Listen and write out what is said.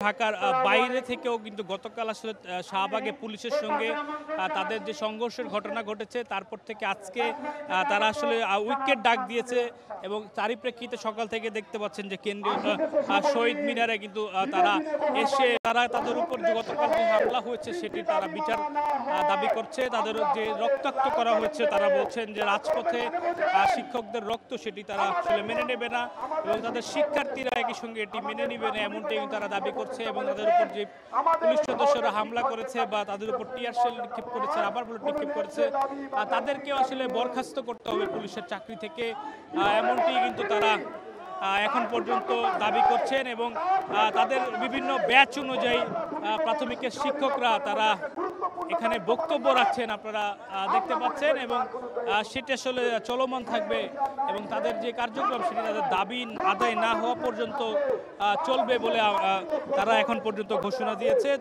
ঢাকার বাইরে থেকেও কিন্তু গতকাল আসলে শাহবাগে পুলিশের সঙ্গে তাদের যে সংঘর্ষের ঘটনা ঘটেছে তারপর থেকে আজকে তারা আসলে উইকেট ডাক দিয়েছে এবং তারই প্রেক্ষিতে সকাল থেকে দেখতে পাচ্ছেন যে কেন্দ্রীয় শহীদ মিনারে কিন্তু তারা এসে তাদের উপর যে গতকাল যে হামলা হয়েছে সেটি তারা বিচার দাবি করছে। তাদের যে রক্তাক্ত করা হয়েছে তারা বলছেন যে রাজপথে শিক্ষকদের রক্ত সেটি তারা আসলে মেনে নেবে না এবং তাদের শিক্ষার্থীরা একই সঙ্গে এটি মেনে নেবে না এমনটাই তারা দাবি করছে এবং তাদের উপর যে পুলিশ সদস্যরা হামলা করেছে বা তাদের উপর টিয়ার শেল নিক্ষেপ করেছে, রাবার বুলেট নিক্ষেপ করেছে, তাদেরকেও আসলে বরখাস্ত করতে হবে পুলিশের চাকরি থেকে, এমনটি কিন্তু তারা এখন পর্যন্ত দাবি করছেন এবং তাদের বিভিন্ন ব্যাচ অনুযায়ী প্রাথমিকের শিক্ষকরা তারা এখানে বক্তব্য রাখছেন, আপনারা দেখতে পাচ্ছেন এবং সেটা আসলে চলমান থাকবে এবং তাদের যে কার্যক্রম সেটি তাদের দাবি আদায় না হওয়া পর্যন্ত চলবে বলে তারা এখন পর্যন্ত ঘোষণা দিয়েছে।